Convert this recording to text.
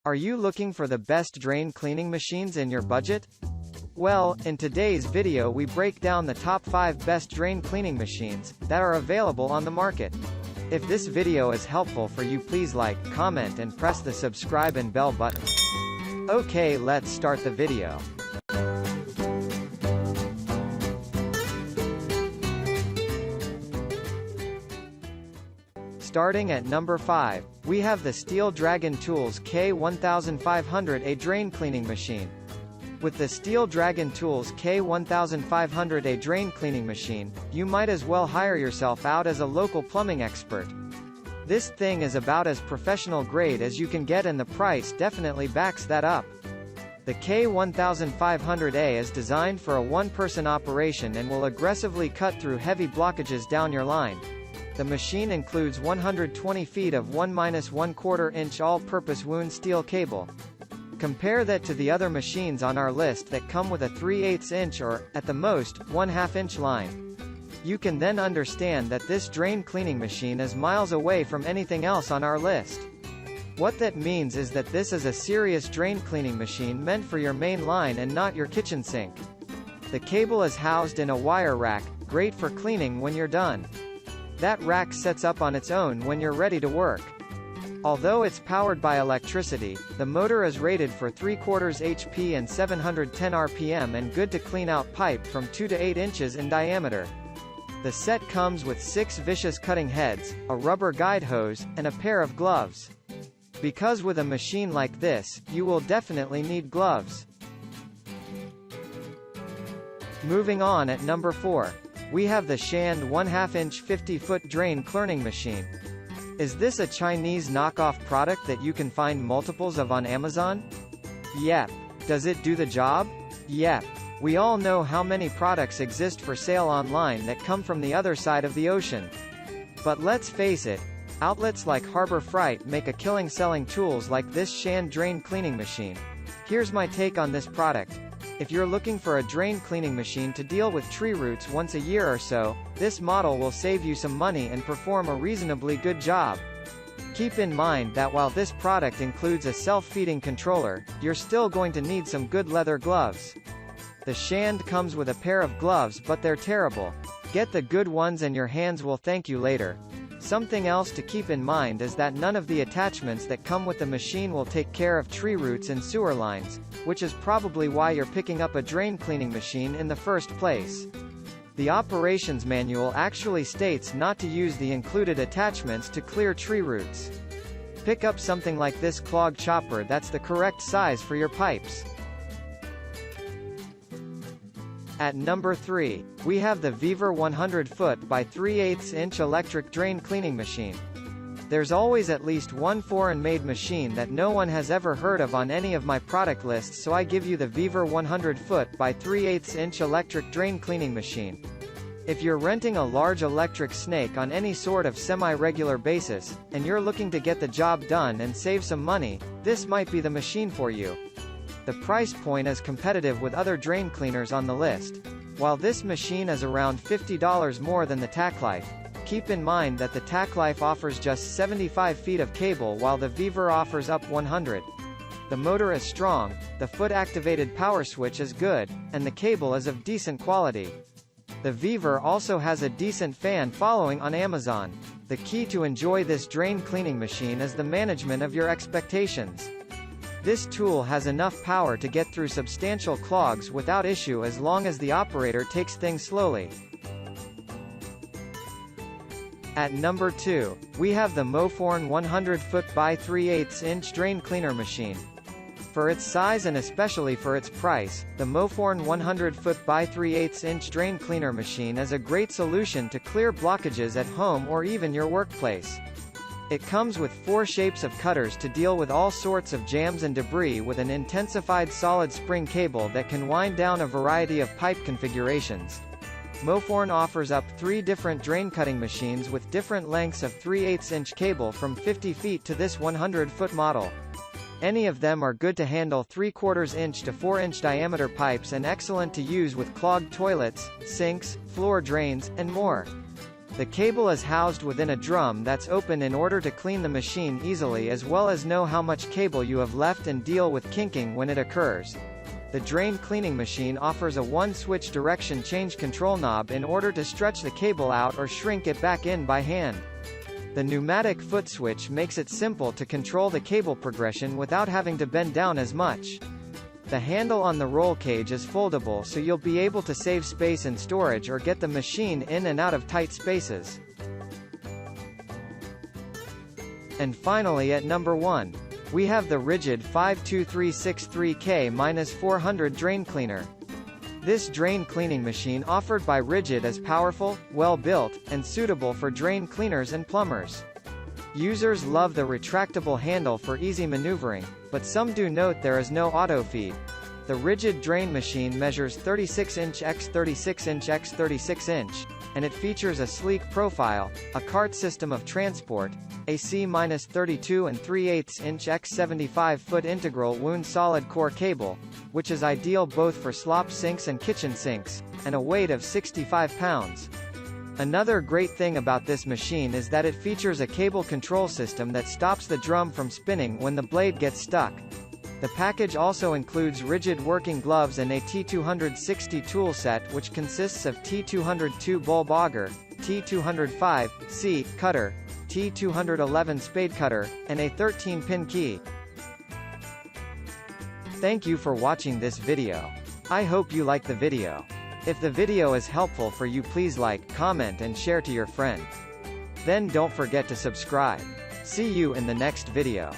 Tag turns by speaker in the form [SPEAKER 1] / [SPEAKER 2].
[SPEAKER 1] Are you looking for the best drain cleaning machines in your budget? Well, in today's video we break down the top 5 best drain cleaning machines that are available on the market. If this video is helpful for you, please like, comment and press the subscribe and bell button. Okay, let's start the video. Starting at number 5, we have the Steel Dragon Tools K1500A drain cleaning machine. With the Steel Dragon Tools K1500A drain cleaning machine, you might as well hire yourself out as a local plumbing expert. This thing is about as professional grade as you can get, and the price definitely backs that up. The K1500A is designed for a one-person operation and will aggressively cut through heavy blockages down your line. The machine includes 120 feet of 1-1/4 inch all-purpose wound steel cable. Compare that to the other machines on our list that come with a 3/8 inch or, at the most, 1/2 inch line. You can then understand that this drain cleaning machine is miles away from anything else on our list. What that means is that this is a serious drain cleaning machine meant for your main line and not your kitchen sink. The cable is housed in a wire rack, great for cleaning when you're done. That rack sets up on its own when you're ready to work. Although it's powered by electricity, the motor is rated for 3/4 HP and 710 RPM and good to clean out pipe from 2 to 8 inches in diameter. The set comes with 6 vicious cutting heads, a rubber guide hose, and a pair of gloves. Because with a machine like this, you will definitely need gloves. Moving on at number 4. We have the Shzond 1/2 inch 50-foot drain clearning machine. Is this a Chinese knockoff product that you can find multiples of on Amazon? Yep. Does it do the job? Yep. We all know how many products exist for sale online that come from the other side of the ocean. But let's face it, outlets like Harbor Freight make a killing selling tools like this Shzond drain cleaning machine. Here's my take on this product. If you're looking for a drain cleaning machine to deal with tree roots once a year or so, this model will save you some money and perform a reasonably good job. Keep in mind that while this product includes a self-feeding controller, you're still going to need some good leather gloves. The Shzond comes with a pair of gloves, but they're terrible. Get the good ones and your hands will thank you later. Something else to keep in mind is that none of the attachments that come with the machine will take care of tree roots and sewer lines, which is probably why you're picking up a drain cleaning machine in the first place. The operations manual actually states not to use the included attachments to clear tree roots. Pick up something like this clog chopper that's the correct size for your pipes. At number 3, we have the Vevor 100-foot by 3/8 inch electric drain cleaning machine. There's always at least one foreign-made machine that no one has ever heard of on any of my product lists, so I give you the Vevor 100-foot by 3/8 inch electric drain cleaning machine. If you're renting a large electric snake on any sort of semi-regular basis, and you're looking to get the job done and save some money, this might be the machine for you. The price point is competitive with other drain cleaners on the list. While this machine is around $50 more than the TacLife, keep in mind that the TacLife offers just 75 feet of cable while the Vevor offers up 100. The motor is strong, the foot-activated power switch is good, and the cable is of decent quality. The Vevor also has a decent fan following on Amazon. The key to enjoy this drain cleaning machine is the management of your expectations. This tool has enough power to get through substantial clogs without issue as long as the operator takes things slowly. At number 2, we have the Mophorn 100-foot by 3/8 inch drain cleaner machine. For its size and especially for its price, the Mophorn 100-foot by 3/8 inch drain cleaner machine is a great solution to clear blockages at home or even your workplace. It comes with 4 shapes of cutters to deal with all sorts of jams and debris with an intensified solid spring cable that can wind down a variety of pipe configurations. Mophorn offers up 3 different drain cutting machines with different lengths of 3/8 inch cable from 50 feet to this 100-foot model. Any of them are good to handle 3/4 inch to 4 inch diameter pipes and excellent to use with clogged toilets, sinks, floor drains, and more. The cable is housed within a drum that's open in order to clean the machine easily, as well as know how much cable you have left and deal with kinking when it occurs. The drain cleaning machine offers a one-switch direction change control knob in order to stretch the cable out or shrink it back in by hand. The pneumatic foot switch makes it simple to control the cable progression without having to bend down as much. The handle on the roll cage is foldable, so you'll be able to save space in storage or get the machine in and out of tight spaces. And finally, at number 1, we have the Ridgid 52363K-400 drain cleaner. This drain cleaning machine offered by Ridgid is powerful, well-built, and suitable for drain cleaners and plumbers. Users love the retractable handle for easy maneuvering, but some do note there is no auto feed. The Ridgid drain machine measures 36-inch x 36-inch x 36-inch, and it features a sleek profile, a cart system of transport, a C-32 and 3/8-inch x 75-foot integral wound solid core cable, which is ideal both for slop sinks and kitchen sinks, and a weight of 65 pounds. Another great thing about this machine is that it features a cable control system that stops the drum from spinning when the blade gets stuck. The package also includes Ridgid working gloves and a T260 tool set, which consists of T202 bulb auger, T205 C cutter, T211 spade cutter, and a 13-pin key. Thank you for watching this video. I hope you like the video. If the video is helpful for you, please like, comment and share to your friend. Then don't forget to subscribe. See you in the next video.